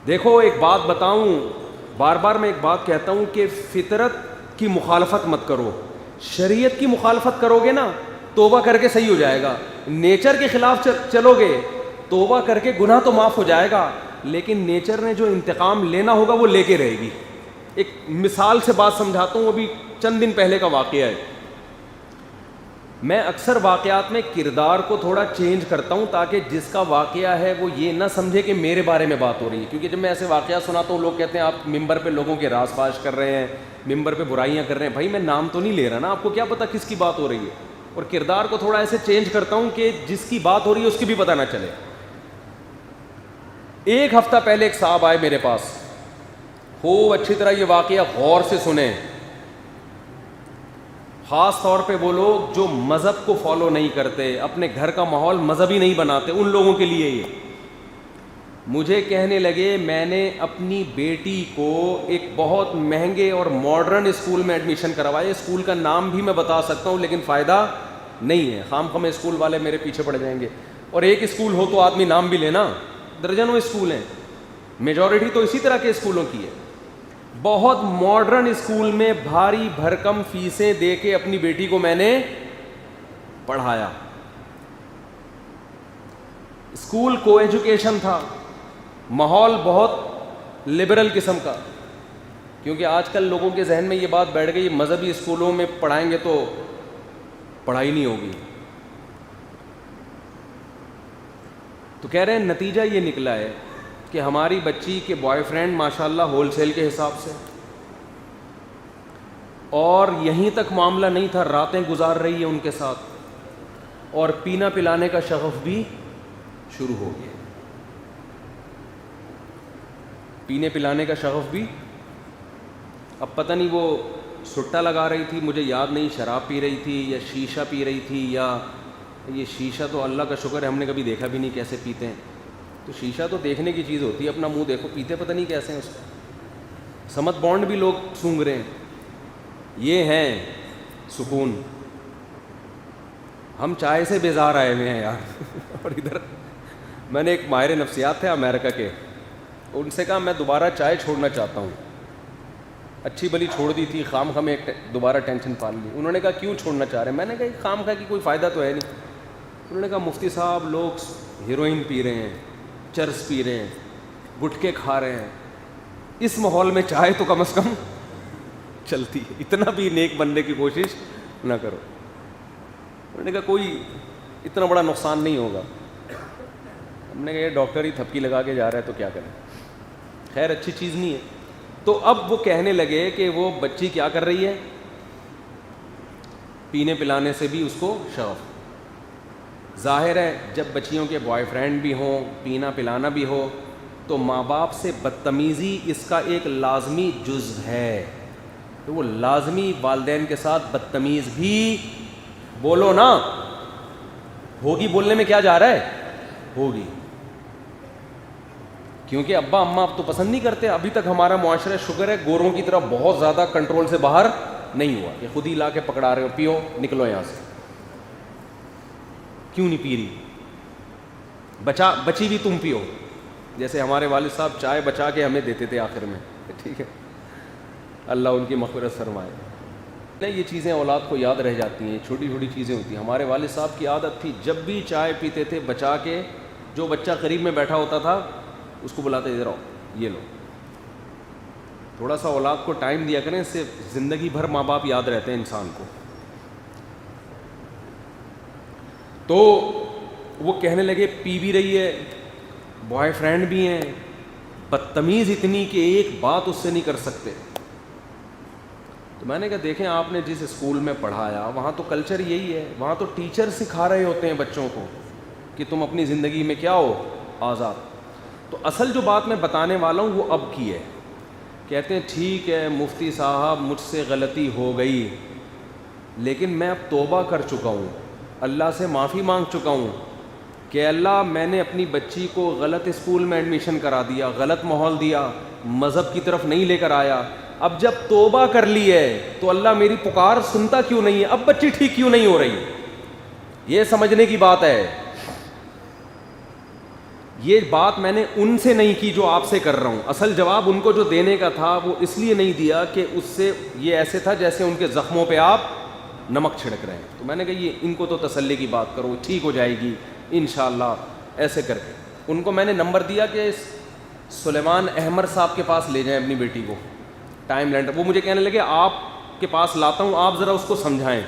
دیکھو ایک بات بتاؤں، بار بار میں ایک بات کہتا ہوں کہ فطرت کی مخالفت مت کرو. شریعت کی مخالفت کرو گے نا توبہ کر کے صحیح ہو جائے گا. نیچر کے خلاف چلو گے توبہ کر کے گناہ تو معاف ہو جائے گا، لیکن نیچر نے جو انتقام لینا ہوگا وہ لے کے رہے گی. ایک مثال سے بات سمجھاتا ہوں، ابھی چند دن پہلے کا واقعہ ہے. میں اکثر واقعات میں کردار کو تھوڑا چینج کرتا ہوں تاکہ جس کا واقعہ ہے وہ یہ نہ سمجھے کہ میرے بارے میں بات ہو رہی ہے. کیونکہ جب میں ایسے واقعہ سناتا ہوں لوگ کہتے ہیں آپ ممبر پہ لوگوں کے راز فاش کر رہے ہیں، ممبر پہ برائیاں کر رہے ہیں. بھائی میں نام تو نہیں لے رہا نا، آپ کو کیا پتہ کس کی بات ہو رہی ہے. اور کردار کو تھوڑا ایسے چینج کرتا ہوں کہ جس کی بات ہو رہی ہے اس کی بھی پتہ نہ چلے. ایک ہفتہ پہلے ایک صاحب آئے میرے پاس، خوب اچھی طرح یہ واقعہ غور سے سنیں، خاص طور پہ وہ لوگ جو مذہب کو فالو نہیں کرتے، اپنے گھر کا ماحول مذہبی نہیں بناتے، ان لوگوں کے لیے یہ. مجھے کہنے لگے میں نے اپنی بیٹی کو ایک بہت مہنگے اور ماڈرن اسکول میں ایڈمیشن کروایا. اسکول کا نام بھی میں بتا سکتا ہوں لیکن فائدہ نہیں ہے، خام خام اسکول والے میرے پیچھے پڑ جائیں گے. اور ایک اسکول ہو تو آدمی نام بھی لینا، درجنوں اسکول ہیں، میجورٹی تو اسی طرح کے اسکولوں کی ہے. بہت ماڈرن اسکول میں بھاری بھرکم فیسیں دے کے اپنی بیٹی کو میں نے پڑھایا. اسکول کو ایجوکیشن تھا، ماحول بہت لبرل قسم کا، کیونکہ آج کل لوگوں کے ذہن میں یہ بات بیٹھ گئی مذہبی اسکولوں میں پڑھائیں گے تو پڑھائی نہیں ہوگی. تو کہہ رہے ہیں نتیجہ یہ نکلا ہے کہ ہماری بچی کے بوائے فرینڈ ماشاءاللہ ہول سیل کے حساب سے، اور یہیں تک معاملہ نہیں تھا، راتیں گزار رہی ہے ان کے ساتھ، اور پینا پلانے کا شغف بھی شروع ہو گیا. پینے پلانے کا شغف بھی، اب پتہ نہیں وہ سٹا لگا رہی تھی، مجھے یاد نہیں، شراب پی رہی تھی یا شیشہ پی رہی تھی، یا یہ شیشہ تو اللہ کا شکر ہے ہم نے کبھی دیکھا بھی نہیں کیسے پیتے ہیں. تو شیشہ تو دیکھنے کی چیز ہوتی ہے، اپنا منہ دیکھو، پیتے پتہ نہیں کیسے ہیں اس کو. سمت بانڈ بھی لوگ سونگ رہے ہیں. یہ ہیں سکون. ہم چائے سے بیزار آئے ہوئے ہیں یار. اور ادھر میں نے ایک ماہر نفسیات تھے امریکہ کے، ان سے کہا میں دوبارہ چائے چھوڑنا چاہتا ہوں. اچھی بلی چھوڑ دی تھی، خام خواہ میں دوبارہ ٹینشن پال لی. انہوں نے کہا کیوں چھوڑنا چاہ رہے ہیں؟ میں نے کہا خام خواہ کی کوئی فائدہ تو ہے نہیں. انہوں نے کہا مفتی صاحب لوگ ہیروئن پی رہے ہیں، چرس پی رہے ہیں، گٹکے کھا رہے ہیں، اس ماحول میں چائے تو کم از کم چلتی ہے، اتنا بھی نیک بننے کی کوشش نہ کرو. انہوں نے کہا کوئی اتنا بڑا نقصان نہیں ہوگا. ہم نے کہا یہ ڈاکٹر ہی تھپکی لگا کے جا رہا ہے تو کیا کریں، خیر اچھی چیز نہیں ہے. تو اب وہ کہنے لگے کہ وہ بچی کیا کر رہی ہے، پینے پلانے سے بھی اس کو شوق. ظاہر ہے جب بچیوں کے بوائے فرینڈ بھی ہوں، پینا پلانا بھی ہو، تو ماں باپ سے بدتمیزی اس کا ایک لازمی جزء ہے. تو وہ لازمی والدین کے ساتھ بدتمیز بھی بولو نا، ہوگی، بولنے میں کیا جا رہا ہے، ہوگی. کیونکہ ابا اماں اب تو پسند نہیں کرتے. ابھی تک ہمارا معاشرہ شکر ہے گوروں کی طرح بہت زیادہ کنٹرول سے باہر نہیں ہوا کہ خود ہی لا کے پکڑا رہے ہو، پیو نکلو یہاں سے. کیوں نہیں پی رہی، بچی بھی تم پیو. جیسے ہمارے والد صاحب چائے بچا کے ہمیں دیتے تھے آخر میں، ٹھیک ہے، اللہ ان کی مغفرت فرمائے. یہ چیزیں اولاد کو یاد رہ جاتی ہیں، چھوٹی چھوٹی چیزیں ہوتی ہیں. ہمارے والد صاحب کی عادت تھی جب بھی چائے پیتے تھے بچا کے، جو بچہ قریب میں بیٹھا ہوتا تھا اس کو بلاتے ادھر آؤ یہ لو. تھوڑا سا اولاد کو ٹائم دیا کریں، اس سے زندگی بھر ماں باپ یاد رہتے ہیں انسان کو. تو وہ کہنے لگے پی بھی رہی ہے، بوائے فرینڈ بھی ہیں، بدتمیز اتنی کہ ایک بات اس سے نہیں کر سکتے. تو میں نے کہا دیکھیں آپ نے جس اسکول میں پڑھایا وہاں تو کلچر یہی ہے، وہاں تو ٹیچر سکھا رہے ہوتے ہیں بچوں کو کہ تم اپنی زندگی میں کیا ہو، آزاد. تو اصل جو بات میں بتانے والا ہوں وہ اب کی ہے. کہتے ہیں ٹھیک ہے مفتی صاحب مجھ سے غلطی ہو گئی، لیکن میں اب توبہ کر چکا ہوں، اللہ سے معافی مانگ چکا ہوں کہ اللہ میں نے اپنی بچی کو غلط اسکول میں ایڈمیشن کرا دیا، غلط ماحول دیا، مذہب کی طرف نہیں لے کر آیا. اب جب توبہ کر لی ہے تو اللہ میری پکار سنتا کیوں نہیں ہے، اب بچی ٹھیک کیوں نہیں ہو رہی. یہ سمجھنے کی بات ہے. یہ بات میں نے ان سے نہیں کی جو آپ سے کر رہا ہوں. اصل جواب ان کو جو دینے کا تھا وہ اس لیے نہیں دیا کہ اس سے یہ ایسے تھا جیسے ان کے زخموں پہ آپ نمک چھڑک رہے ہیں. تو میں نے کہا یہ ان کو تو تسلی کی بات کرو, ٹھیک ہو جائے گی انشاءاللہ, ایسے کر کے. ان کو میں نے نمبر دیا کہ سلیمان احمر صاحب کے پاس لے جائیں اپنی بیٹی کو, ٹائم لینڈر. وہ مجھے کہنے لگے آپ کے پاس لاتا ہوں, آپ ذرا اس کو سمجھائیں.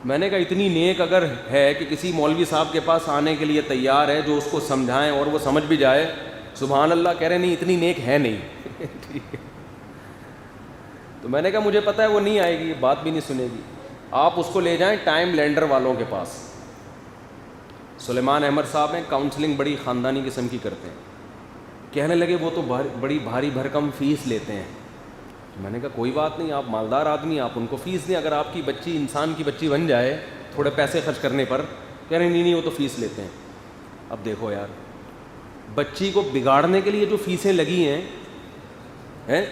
میں نے کہا اتنی نیک اگر ہے کہ کسی مولوی صاحب کے پاس آنے کے لیے تیار ہے جو اس کو سمجھائیں اور وہ سمجھ بھی جائے, سبحان اللہ. کہہ رہے نہیں اتنی نیک ہے نہیں. ٹھیک ہے. تو میں نے کہا مجھے پتہ ہے وہ نہیں آئے گی, بات بھی نہیں سنے گی, آپ اس کو لے جائیں ٹائم لینڈر والوں کے پاس. سلیمان احمد صاحب ہیں, کاؤنسلنگ بڑی خاندانی قسم کی کرتے ہیں. کہنے لگے وہ تو بڑی بھاری بھرکم فیس لیتے ہیں. میں نے کہا کوئی بات نہیں, آپ مالدار آدمی, آپ ان کو فیس دیں. اگر آپ کی بچی انسان کی بچی بن جائے تھوڑے پیسے خرچ کرنے پر. کہہ رہے نہیں وہ تو فیس لیتے ہیں. اب دیکھو یار, بچی کو بگاڑنے کے لیے جو فیسیں لگی ہیں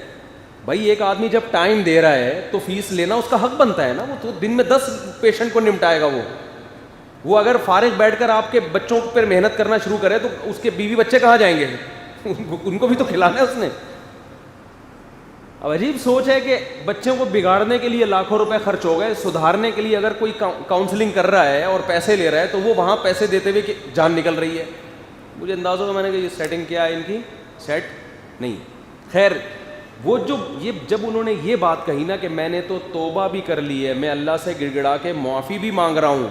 بھائی, ایک آدمی جب ٹائم دے رہا ہے تو فیس لینا اس کا حق بنتا ہے نا. وہ تو دن میں 10 پیشنٹ کو نمٹائے گا. وہ اگر فارغ بیٹھ کر آپ کے بچوں پر محنت کرنا شروع کرے تو اس کے بیوی بچے کہاں جائیں گے؟ ان کو بھی تو کھلانا ہے اس نے. اب عجیب سوچ ہے کہ بچوں کو بگاڑنے کے لیے لاکھوں روپے خرچ ہو گئے, سدھارنے کے لیے اگر کوئی کاؤنسلنگ کر رہا ہے اور پیسے لے رہا ہے تو وہ وہاں پیسے دیتے ہوئے کہ جان نکل رہی ہے. مجھے انداز ہوگا, میں نے کہا یہ سیٹنگ کیا ہے ان کی, سیٹ نہیں. خیر, وہ جب انہوں نے یہ بات کہی نا کہ میں نے تو توبہ بھی کر لی ہے, میں اللہ سے گڑ گڑا کے معافی بھی مانگ رہا ہوں,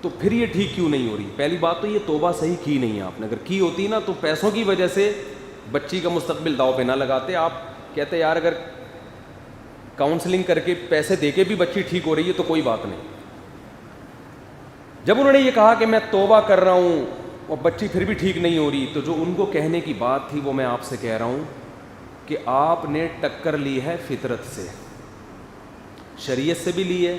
تو پھر یہ ٹھیک کیوں نہیں ہو رہی؟ پہلی بات تو یہ توبہ صحیح کی نہیں ہے آپ نے. اگر کی ہوتی نا تو پیسوں کی وجہ سے بچی کا مستقبل داؤ پہ نہ لگاتے. آپ کہتے یار اگر کاؤنسلنگ کر کے پیسے دے کے بھی بچی ٹھیک ہو رہی ہے تو کوئی بات نہیں. جب انہوں نے یہ کہا کہ میں توبہ کر رہا ہوں اور بچی پھر بھی ٹھیک نہیں ہو رہی, تو جو ان کو کہنے کی بات تھی وہ میں آپ سے کہہ رہا ہوں کہ آپ نے ٹکر لی ہے فطرت سے, شریعت سے بھی لی ہے,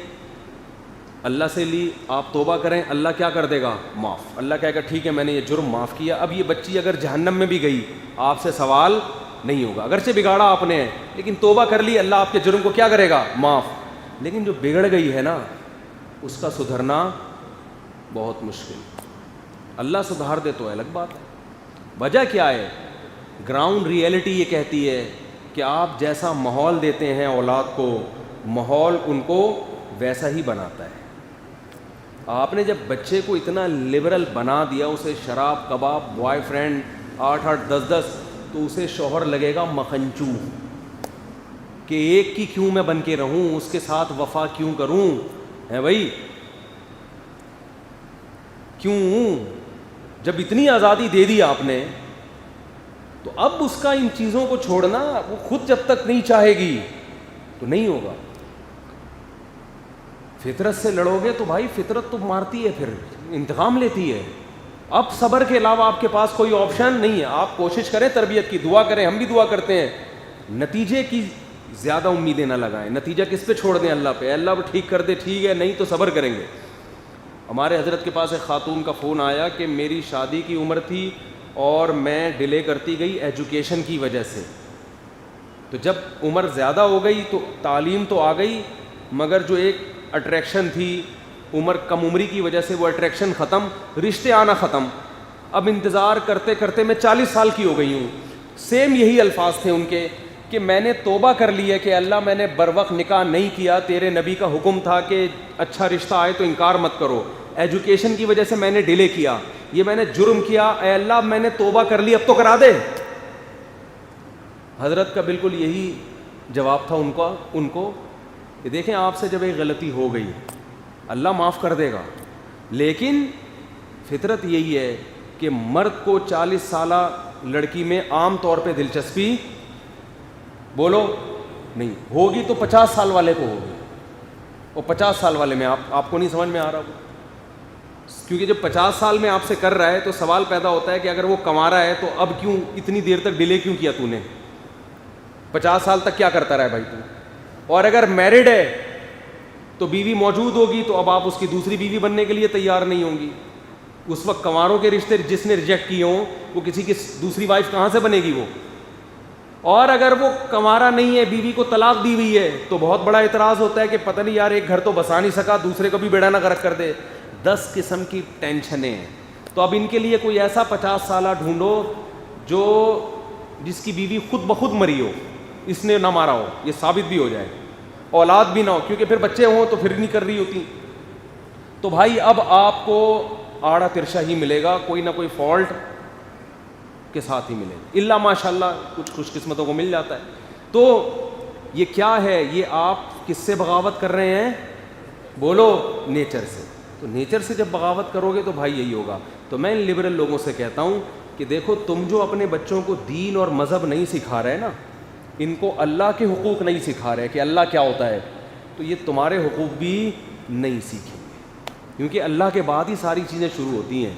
اللہ سے لی. آپ توبہ کریں, اللہ کیا کر دے گا؟ معاف. اللہ کہے گا ٹھیک ہے میں نے یہ جرم معاف کیا. اب یہ بچی اگر جہنم میں بھی گئی آپ سے سوال نہیں ہوگا. اگرچہ بگاڑا آپ نے لیکن توبہ کر لی, اللہ آپ کے جرم کو کیا کرے گا؟ معاف. لیکن جو بگڑ گئی ہے نا اس کا سدھرنا بہت مشکل. اللہ سدھار دے تو الگ بات ہے. وجہ کیا ہے؟ گراؤنڈ ریئلٹی یہ کہتی ہے کہ آپ جیسا ماحول دیتے ہیں اولاد کو, ماحول ان کو ویسا ہی بناتا ہے. آپ نے جب بچے کو اتنا لبرل بنا دیا, اسے شراب کباب بوائے فرینڈ 8-8 10-10, تو اسے شوہر لگے گا مکھنچو کہ ایک کی کیوں میں بن کے رہوں, اس کے ساتھ وفا کیوں کروں, ہے بھائی کیوں؟ جب اتنی آزادی دے دی آپ نے تو اب اس کا ان چیزوں کو چھوڑنا, وہ خود جب تک نہیں چاہے گی تو نہیں ہوگا. فطرت سے لڑو گے تو بھائی فطرت تو مارتی ہے, پھر انتقام لیتی ہے. اب صبر کے علاوہ آپ کے پاس کوئی آپشن نہیں ہے. آپ کوشش کریں تربیت کی, دعا کریں, ہم بھی دعا کرتے ہیں, نتیجے کی زیادہ امیدیں نہ لگائیں. نتیجہ کس پہ چھوڑ دیں؟ اللہ پہ. اللہ ٹھیک کر دے ٹھیک ہے, نہیں تو صبر کریں گے. ہمارے حضرت کے پاس ایک خاتون کا فون آیا کہ میری شادی کی عمر تھی اور میں ڈیلے کرتی گئی ایجوکیشن کی وجہ سے. تو جب عمر زیادہ ہو گئی تو تعلیم تو آ گئی, مگر جو ایک اٹریکشن تھی عمر کم عمری کی وجہ سے وہ اٹریکشن ختم, رشتے آنا ختم. اب انتظار کرتے کرتے میں 40 سال کی ہو گئی ہوں. سیم یہی الفاظ تھے ان کے کہ میں نے توبہ کر لی ہے کہ اللہ میں نے بر وقت نکاح نہیں کیا, تیرے نبی کا حکم تھا کہ اچھا رشتہ آئے تو انکار مت کرو, ایجوکیشن کی وجہ سے میں نے ڈیلے کیا, یہ میں نے جرم کیا, اے اللہ میں نے توبہ کر لی, اب تو کرا دے. حضرت کا بالکل یہی جواب تھا ان کو کہ دیکھیں آپ سے جب ایک غلطی ہو گئی اللہ معاف کر دے گا, لیکن فطرت یہی ہے کہ مرد کو 40 سالہ لڑکی میں عام طور پہ دلچسپی بولو نہیں ہوگی, تو 50 سال والے کو ہوگی, اور 50 سال والے میں آپ کو نہیں سمجھ میں آ رہا. کیونکہ جب 50 سال میں آپ سے کر رہا ہے تو سوال پیدا ہوتا ہے کہ اگر وہ کما رہا ہے تو اب کیوں اتنی دیر تک ڈیلے کیوں کیا تو نے, 50 سال تک کیا کرتا رہا بھائی تو. اور اگر میرڈ ہے تو بیوی موجود ہوگی تو اب آپ اس کی دوسری بیوی بننے کے لیے تیار نہیں ہوں گی. اس وقت کنواروں کے رشتے جس نے ریجیکٹ کیے ہوں وہ کسی کی دوسری وائف کہاں سے بنے گی وہ. اور اگر وہ کنوارا نہیں ہے, بیوی کو طلاق دی ہوئی ہے, تو بہت بڑا اعتراض ہوتا ہے کہ پتہ نہیں یار ایک گھر تو بسا نہیں سکا, دوسرے کو بھی بیڑا نہ غرق کر دے. 10 قسم کی ٹینشنیں ہیں. تو اب ان کے لیے کوئی ایسا 50 سالہ ڈھونڈو جو جس کی بیوی خود بخود مری ہو, اس نے نہ مارا ہو, یہ ثابت بھی ہو جائے, اولاد بھی نہ ہو, کیونکہ پھر بچے ہوں تو پھر نہیں کر رہی ہوتی. تو بھائی اب آپ کو آڑا ترشا ہی ملے گا, کوئی نہ کوئی فالٹ کے ساتھ ہی ملے گا, الا ماشاء اللہ کچھ خوش قسمتوں کو مل جاتا ہے. تو یہ کیا ہے, یہ آپ کس سے بغاوت کر رہے ہیں؟ بولو, نیچر سے. تو نیچر سے جب بغاوت کرو گے تو بھائی یہی ہوگا. تو میں ان لبرل لوگوں سے کہتا ہوں کہ دیکھو, تم جو اپنے بچوں کو دین اور مذہب نہیں سکھا رہے نا, ان کو اللہ کے حقوق نہیں سکھا رہے کہ اللہ کیا ہوتا ہے, تو یہ تمہارے حقوق بھی نہیں سیکھیں گے, کیونکہ اللہ کے بعد ہی ساری چیزیں شروع ہوتی ہیں.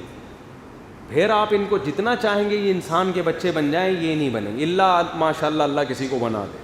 پھر آپ ان کو جتنا چاہیں گے یہ انسان کے بچے بن جائیں, یہ نہیں بنیں گے, الا ماشاء اللہ اللہ کسی کو بنا دے.